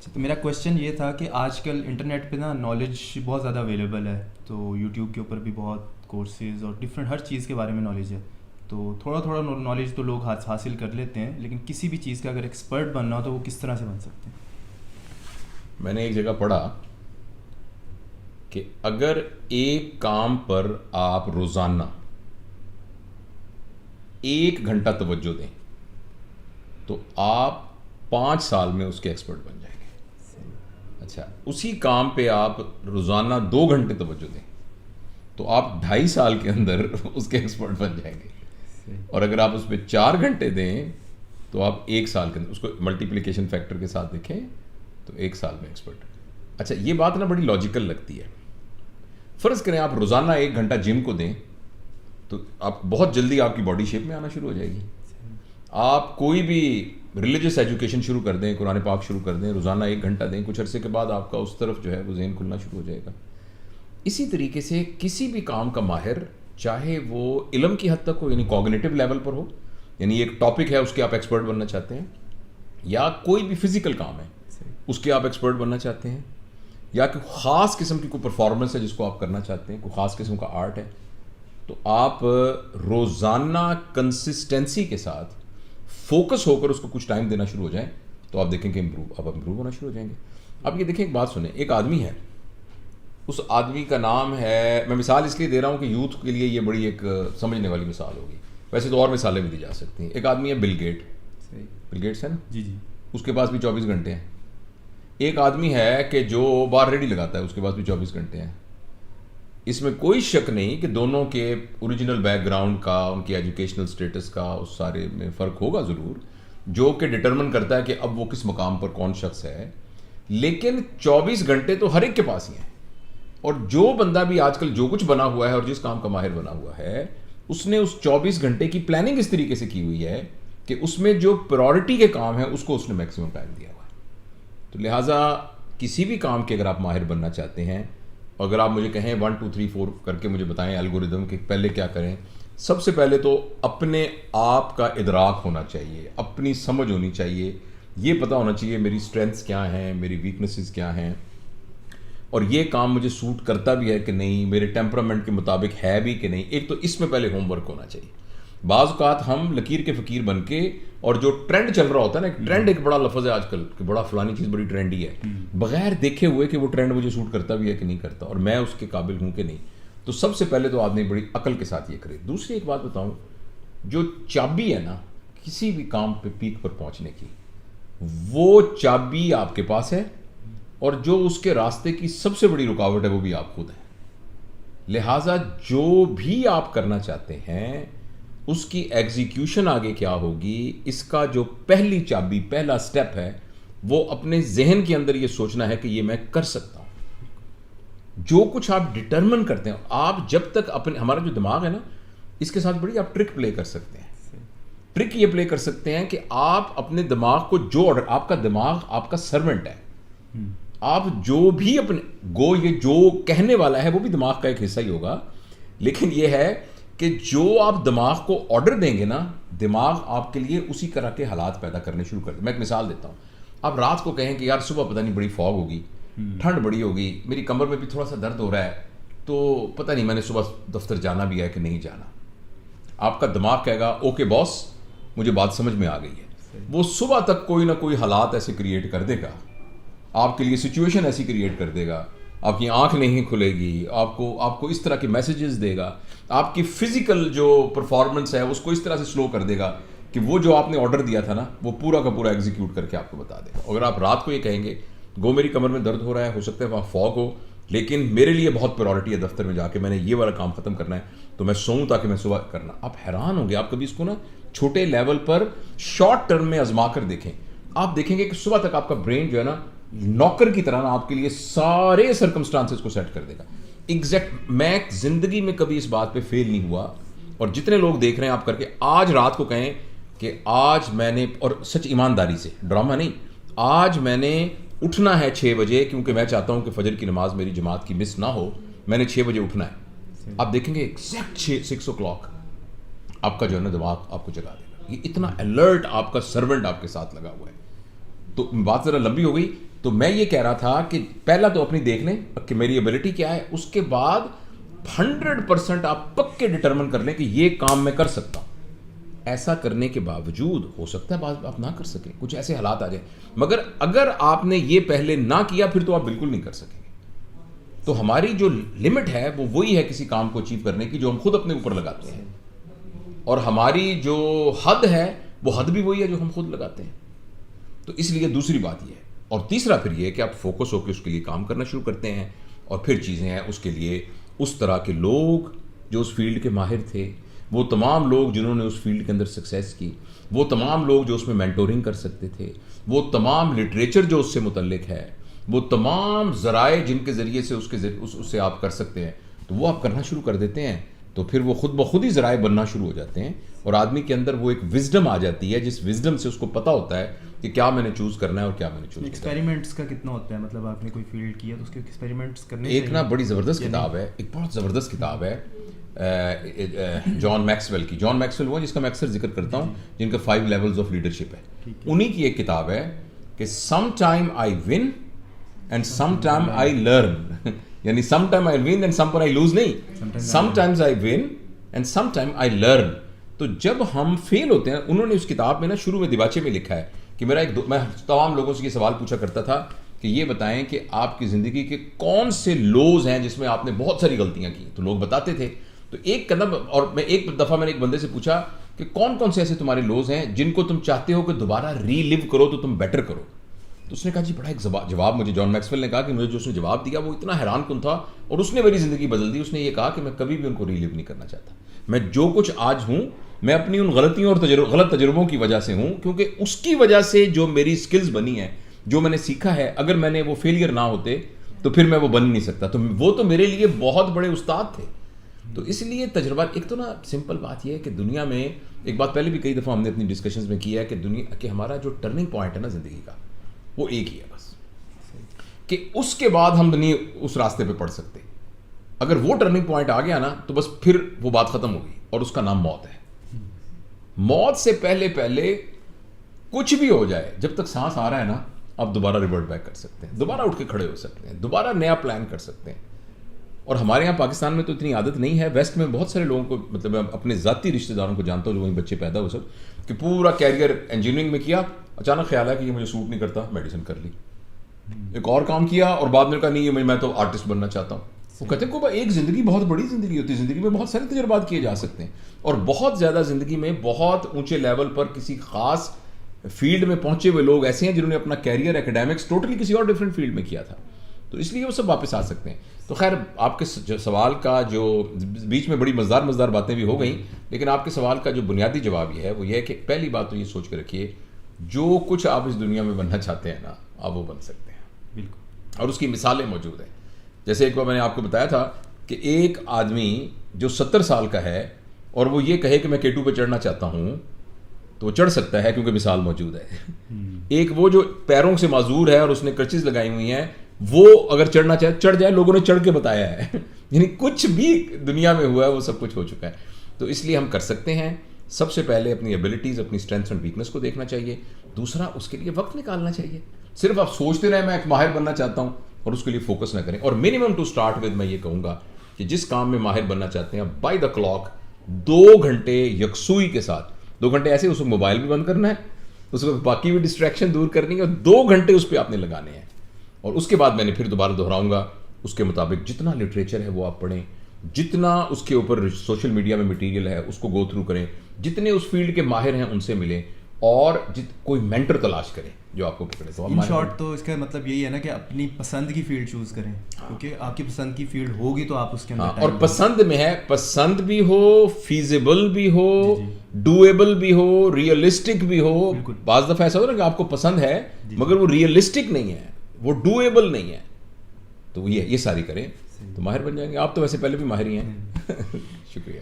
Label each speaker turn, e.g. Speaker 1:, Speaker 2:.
Speaker 1: تو میرا کویشچن یہ تھا کہ آج کل انٹرنیٹ پہ نا نالج بہت زیادہ اویلیبل ہے، تو یوٹیوب کے اوپر بھی بہت کورسز اور ڈفرینٹ ہر چیز کے بارے میں نالج ہے. تو تھوڑا تھوڑا نالج تو لوگ حاصل کر لیتے ہیں، لیکن کسی بھی چیز کا اگر ایکسپرٹ بننا ہو تو وہ کس طرح سے بن سکتے ہیں؟
Speaker 2: میں نے ایک جگہ پڑھا کہ اگر ایک کام پر آپ روزانہ 1 گھنٹہ توجہ دیں تو آپ 5 سال میں اس کے ایکسپرٹ بن جائیں گے. اچھا، اسی کام پہ آپ روزانہ 2 گھنٹے توجہ دیں تو آپ 2.5 سال کے اندر اس کے ایکسپرٹ بن جائیں گے. اور اگر آپ اس پہ 4 گھنٹے دیں تو آپ 1 سال کے اندر اس کو ملٹیپلیکیشن فیکٹر کے ساتھ دیکھیں تو 1 سال میں ایکسپرٹ. اچھا، یہ بات نا بڑی لاجیکل لگتی ہے. فرض کریں آپ روزانہ 1 گھنٹہ جم کو دیں تو آپ بہت جلدی آپ کی باڈی شیپ میں آنا شروع ہو جائے گی. آپ کوئی بھی ریلیجس ایجوکیشن شروع کر دیں، قرآن پاک شروع کر دیں، روزانہ 1 گھنٹہ دیں، کچھ عرصے کے بعد آپ کا اس طرف جو ہے وہ ذہن کھلنا شروع ہو جائے گا. اسی طریقے سے کسی بھی کام کا ماہر، چاہے وہ علم کی حد تک ہو، یعنی کوگنیٹو لیول پر ہو، یعنی ایک ٹاپک ہے اس کے آپ ایکسپرٹ بننا چاہتے ہیں، یا کوئی بھی فزیکل کام ہے اس کے آپ ایکسپرٹ بننا چاہتے ہیں، یا کہ خاص قسم کی کوئی پرفارمنس ہے جس کو آپ کرنا چاہتے ہیں، کوئی خاص قسم کا آرٹ ہے، تو آپ روزانہ کنسسٹنسی کے ساتھ فوکس ہو کر اس کو کچھ ٹائم دینا شروع ہو جائیں تو آپ دیکھیں کہ امپروو ہونا شروع ہو جائیں گے. آپ یہ دیکھیں، ایک بات سنیں. ایک آدمی ہے، اس آدمی کا نام ہے، میں مثال اس لیے دے رہا ہوں کہ یوتھ کے لیے یہ بڑی ایک سمجھنے والی مثال ہوگی، ویسے تو اور مثالیں بھی دی جا سکتی ہیں. ایک آدمی ہے بل گیٹ. بل گیٹس ہے نا
Speaker 1: جی جی.
Speaker 2: اس کے پاس بھی 24 گھنٹے ہیں. ایک آدمی ہے کہ جو بار ریڈی لگاتا ہے، اس کے پاس بھی 24 گھنٹے ہیں. اس میں کوئی شک نہیں کہ دونوں کے اوریجنل بیک گراؤنڈ کا، ان کی ایجوکیشنل سٹیٹس کا، اس سارے میں فرق ہوگا ضرور، جو کہ ڈٹرمن کرتا ہے کہ اب وہ کس مقام پر کون شخص ہے. لیکن 24 گھنٹے تو ہر ایک کے پاس ہی ہیں. اور جو بندہ بھی آج کل جو کچھ بنا ہوا ہے اور جس کام کا ماہر بنا ہوا ہے، اس نے اس 24 گھنٹے کی پلاننگ اس طریقے سے کی ہوئی ہے کہ اس میں جو پرائورٹی کے کام ہیں اس کو اس نے میکسیمم ٹائم دیا ہوا ہے. تو لہٰذا کسی بھی کام کے اگر آپ ماہر بننا چاہتے ہیں، اگر آپ مجھے کہیں 1 2 3 4 کر کے مجھے بتائیں الگوریدم کہ پہلے کیا کریں، سب سے پہلے تو اپنے آپ کا ادراک ہونا چاہیے، اپنی سمجھ ہونی چاہیے، یہ پتہ ہونا چاہیے میری اسٹرینتھس کیا ہیں، میری ویکنیسز کیا ہیں، اور یہ کام مجھے سوٹ کرتا بھی ہے کہ نہیں، میرے ٹیمپرامنٹ کے مطابق ہے بھی کہ نہیں. ایک تو اس میں پہلے ہوم ورک ہونا چاہیے. بعض اوقات ہم لکیر کے فقیر بن کے، اور جو ٹرینڈ چل رہا ہوتا ہے نا، ایک ٹرینڈ ایک بڑا لفظ ہے آج کل کہ بڑا فلانی چیز بڑی ٹرینڈی ہے، بغیر دیکھے ہوئے کہ وہ ٹرینڈ مجھے سوٹ کرتا بھی ہے کہ نہیں کرتا، اور میں اس کے قابل ہوں کہ نہیں. تو سب سے پہلے تو آدمی بڑی عقل کے ساتھ یہ کرے. دوسری ایک بات بتاؤں، جو چابی ہے نا کسی بھی کام پہ پیک پر پہنچنے کی، وہ چابی آپ کے پاس ہے، اور جو اس کے راستے کی سب سے بڑی رکاوٹ ہے وہ بھی آپ خود ہیں. لہٰذا جو بھی آپ کرنا چاہتے ہیں اس کی ایگزیکیوشن آگے کیا ہوگی، اس کا جو پہلی چابی، پہلا سٹیپ ہے، وہ اپنے ذہن کے اندر یہ سوچنا ہے کہ یہ میں کر سکتا ہوں. جو کچھ آپ ڈٹرمن کرتے ہیں، آپ جب تک اپنے، ہمارا جو دماغ ہے نا، اس کے ساتھ بڑی آپ ٹرک پلے کر سکتے ہیں. ٹرک یہ پلے کر سکتے ہیں کہ آپ اپنے دماغ کو جو آرڈر، آپ کا دماغ آپ کا سرونٹ ہے، آپ جو بھی اپنے یہ جو کہنے والا ہے وہ بھی دماغ کا ایک حصہ ہی ہوگا. لیکن یہ ہے کہ جو آپ دماغ کو آرڈر دیں گے نا، دماغ آپ کے لیے اسی طرح کے حالات پیدا کرنے شروع کر دیں. میں ایک مثال دیتا ہوں. آپ رات کو کہیں کہ یار صبح پتہ نہیں بڑی فاگ ہوگی، ٹھنڈ بڑی ہوگی، میری کمر میں بھی تھوڑا سا درد ہو رہا ہے، تو پتہ نہیں میں نے صبح دفتر جانا بھی ہے کہ نہیں جانا. آپ کا دماغ کہے گا اوکے باس، مجھے بات سمجھ میں آ گئی ہے. وہ صبح تک کوئی نہ کوئی حالات ایسے کریٹ کر دے گا، آپ کے لیے سچویشن ایسی کریٹ کر دے گا، آپ کی آنکھ نہیں کھلے گی، آپ کو اس طرح کے میسیجز دے گا، آپ کی فزیکل جو پرفارمنس ہے اس کو اس طرح سے سلو کر دے گا کہ وہ جو آپ نے آرڈر دیا تھا نا وہ پورا کا پورا ایگزیکیوٹ کر کے آپ کو بتا دے گا. اگر آپ رات کو یہ کہیں گے گو میری کمر میں درد ہو رہا ہے، ہو سکتا ہے وہاں فاگ ہو، لیکن میرے لیے بہت پرائورٹی ہے دفتر میں جا کے میں نے یہ والا کام ختم کرنا ہے، تو میں سوؤں تاکہ میں صبح کرنا. آپ حیران ہوں گے. آپ کبھی اس کو نا چھوٹے لیول پر شارٹ ٹرم میں آزما کر دیکھیں، آپ دیکھیں گے کہ صبح تک آپ کا برین جو ہے نا نوکر کی طرح نا آپ کے لیے سارے سرکمسٹانسز کو سیٹ کر دے گا. ایگزیکٹ. میں زندگی میں کبھی اس بات پہ فیل نہیں ہوا، اور جتنے لوگ دیکھ رہے ہیں آپ کر کے، آج رات کو کہیں کہ آج میں نے، اور سچ ایمانداری سے، ڈرامہ نہیں، آج میں نے اٹھنا ہے 6 بجے کیونکہ میں چاہتا ہوں کہ فجر کی نماز میری جماعت کی مس نہ ہو، میں نے 6 بجے اٹھنا ہے. آپ دیکھیں گے ایگزیکٹ 6 o'clock آپ کا جو ہے نا دماغ آپ کو جگا دے گا. یہ اتنا الرٹ آپ کا سرونٹ آپ کے ساتھ لگا ہوا ہے. تو بات ذرا لمبی ہو گئی. تو میں یہ کہہ رہا تھا کہ پہلا تو اپنی دیکھ لیں کہ میری ایبلٹی کیا ہے, اس کے بعد 100% آپ پکے ڈٹرمن کر لیں کہ یہ کام میں کر سکتا ہوں. ایسا کرنے کے باوجود ہو سکتا ہے بعض آپ نہ کر سکیں, کچھ ایسے حالات آ جائیں, مگر اگر آپ نے یہ پہلے نہ کیا پھر تو آپ بالکل نہیں کر سکیں گے. تو ہماری جو لمٹ ہے وہ وہی ہے کسی کام کو اچیو کرنے کی جو ہم خود اپنے اوپر لگاتے ہیں, اور ہماری جو حد ہے وہ حد بھی وہی ہے جو ہم خود لگاتے ہیں. تو اس لیے دوسری بات یہ ہے. اور تیسرا پھر یہ کہ آپ فوکس ہو کے اس کے لیے کام کرنا شروع کرتے ہیں, اور پھر چیزیں ہیں اس کے لیے اس طرح کے لوگ جو اس فیلڈ کے ماہر تھے, وہ تمام لوگ جنہوں نے اس فیلڈ کے اندر سکسیس کی, وہ تمام لوگ جو اس میں مینٹورنگ کر سکتے تھے, وہ تمام لٹریچر جو اس سے متعلق ہے, وہ تمام ذرائع جن کے ذریعے سے اس سے آپ کر سکتے ہیں, تو وہ آپ کرنا شروع کر دیتے ہیں. تو پھر وہ خود بخود ہی ذرائع بننا شروع ہو جاتے ہیں, اور آدمی کے اندر وہ ایک وزڈم آ جاتی ہے جس وزڈم سے اس کو پتہ ہوتا ہے کہ کیا میں نے چوز کرنا ہے اور کیا میں نے چوز کرنا ہے.
Speaker 1: ایکسپیریمنٹس کا کتنا ہوتا ہے, مطلب آپ نے کوئی فیلڈ کیا تو اس کے ایکسپیریمنٹس کرنے
Speaker 2: ایک نا بڑی زبردست کتاب ہے, ایک بہت زبردست کتاب ہے جان میکسویل کی. جان میکسویل وہ جس کا میں اکثر ذکر کرتا ہوں, جن کا 5 لیولز آف لیڈرشپ ہے, انہی کی ایک کتاب ہے کہ some time I win and some time I learn. یعنی some time I win and some پر آئی لوز نہیں, some times I win and some time I learn. تو جب ہم فیل ہوتے ہیں, انہوں نے اس کتاب میں نا شروع میں دیباچے میں لکھا ہے کہ میں تمام لوگوں سے یہ سوال پوچھا کرتا تھا کہ یہ بتائیں کہ آپ کی زندگی کے کون سے لوز ہیں جس میں آپ نے بہت ساری غلطیاں کی. تو لوگ بتاتے تھے. تو ایک قدم, اور میں ایک دفعہ میں نے ایک بندے سے پوچھا کہ کون کون سے ایسے تمہارے لوز ہیں جن کو تم چاہتے ہو کہ دوبارہ ری لیو کرو تو تم بیٹر کرو. تو اس نے کہا جی بڑا ایک جواب مجھے جان میکسویل نے کہا کہ مجھے جو اس نے جواب دیا وہ اتنا حیران کن تھا, اور اس نے میری زندگی بدل دی. اس نے یہ کہا کہ میں کبھی بھی ان کو ری لیو نہیں کرنا چاہتا. میں جو کچھ آج ہوں میں اپنی ان غلطیوں اور غلط تجربوں کی وجہ سے ہوں, کیونکہ اس کی وجہ سے جو میری سکلز بنی ہیں, جو میں نے سیکھا ہے, اگر میں نے وہ فیلئر نہ ہوتے تو پھر میں وہ بن نہیں سکتا. تو وہ تو میرے لیے بہت بڑے استاد تھے. تو اس لیے تجربات, ایک تو نا سمپل بات یہ ہے کہ دنیا میں ایک بات پہلے بھی کئی دفعہ ہم نے اپنی ڈسکشنز میں کی ہے کہ دنیا کہ ہمارا جو ٹرننگ پوائنٹ ہے نا زندگی کا, وہ ایک ہی ہے بس, کہ اس کے بعد ہم نہیں اس راستے پہ پڑھ سکتے. اگر وہ ٹرننگ پوائنٹ آ گیا نا تو بس پھر وہ بات ختم ہوگی, اور اس کا نام موت ہے. موت سے پہلے کچھ بھی ہو جائے, جب تک سانس آ رہا ہے نا آپ دوبارہ ریورٹ بیک کر سکتے ہیں, دوبارہ اٹھ کے کھڑے ہو سکتے ہیں, دوبارہ نیا پلان کر سکتے ہیں. اور ہمارے یہاں پاکستان میں تو اتنی عادت نہیں ہے. ویسٹ میں بہت سارے لوگوں کو, مطلب میں اپنے ذاتی رشتہ داروں کو جانتا ہوں جو وہیں بچے پیدا ہو سب, کہ پورا کیریئر انجینئرنگ میں کیا, اچانک خیال ہے کہ یہ مجھے سوٹ نہیں کرتا, میڈیسن کر لی. ایک اور کام کیا اور بعد میں کہا نہیں میں تو آرٹسٹ بننا چاہتا ہوں. وہ کہتے ہیں کہ ایک زندگی بہت بڑی زندگی ہوتی ہے, زندگی میں بہت سارے تجربات کیے جا سکتے ہیں, اور بہت زیادہ زندگی میں بہت اونچے لیول پر کسی خاص فیلڈ میں پہنچے ہوئے لوگ ایسے ہیں جنہوں نے اپنا کیریئر اکیڈیمکس ٹوٹلی کسی اور ڈفرینٹ فیلڈ میں کیا تھا. تو اس لیے وہ سب واپس آ سکتے ہیں. تو خیر آپ کے سوال کا جو بیچ میں بڑی مزدار باتیں بھی ہو گئیں, لیکن آپ کے سوال کا جو بنیادی جواب یہ ہے وہ یہ ہے کہ پہلی بات تو یہ سوچ کے رکھیے جو کچھ آپ اس دنیا میں بننا چاہتے ہیں نا آپ وہ بن سکتے ہیں.
Speaker 1: بالکل. اور
Speaker 2: اس کی مثالیں موجود ہیں. جیسے ایک بار میں نے آپ کو بتایا تھا کہ ایک آدمی جو 70 سال کا ہے اور وہ یہ کہے کہ میں K2 پہ چڑھنا چاہتا ہوں تو وہ چڑھ سکتا ہے کیونکہ مثال موجود ہے. ایک وہ جو پیروں سے معذور ہے اور اس نے کرچز لگائی ہوئی ہیں, وہ اگر چڑھنا چاہے چڑھ جائے, لوگوں نے چڑھ کے بتایا ہے. یعنی کچھ بھی دنیا میں ہوا ہے وہ سب کچھ ہو چکا ہے. تو اس لیے ہم کر سکتے ہیں. سب سے پہلے اپنی ایبلٹیز, اپنی اسٹرینتھس اینڈ ویکنس کو دیکھنا چاہیے. دوسرا اس کے لیے وقت نکالنا چاہیے. صرف آپ سوچتے رہیں میں ایک ماہر بننا چاہتا ہوں اور اس کے لیے فوکس نہ کریں. اور منیمم ٹو اسٹارٹ ود میں یہ کہوں گا کہ جس کام میں ماہر بننا چاہتے ہیں بائی دا کلاک 2 گھنٹے یکسوئی کے ساتھ, 2 گھنٹے ایسے اس وقت موبائل بھی بند کرنا ہے, اس وقت باقی بھی ڈسٹریکشن دور کرنی ہے, اور 2 گھنٹے اس پہ آپ نے لگانے ہیں. اور اس کے بعد میں نے پھر دوبارہ دہراؤں گا اس کے مطابق جتنا لٹریچر ہے وہ آپ پڑھیں, جتنا اس کے اوپر سوشل میڈیا میں مٹیریل ہے اس کو گو تھرو کریں, جتنے اس فیلڈ کے ماہر ہیں ان سے ملیں, اور کوئی مینٹر تلاش کریں جو آپ کو پکڑے. تو
Speaker 1: ان شارٹ تو اس کا مطلب یہی ہے نا کہ اپنی پسند کی فیلڈ چوز کریں, کیونکہ آپ کی پسند کی فیلڈ ہوگی تو آپ اس کے اندر,
Speaker 2: اور پسند میں ہے, پسند بھی ہو, فیزیبل بھی ہو, ڈویبل بھی ہو, ریئلسٹک بھی ہو. بعض دفعہ ایسا ہوتا ہے کہ آپ کو پسند ہے مگر وہ ریئلسٹک نہیں ہے, وہ ڈویبل نہیں ہے, تو یہ ساری کریں تو ماہر بن جائیں گے. آپ تو ویسے پہلے بھی ماہر ہی ہیں. شکریہ.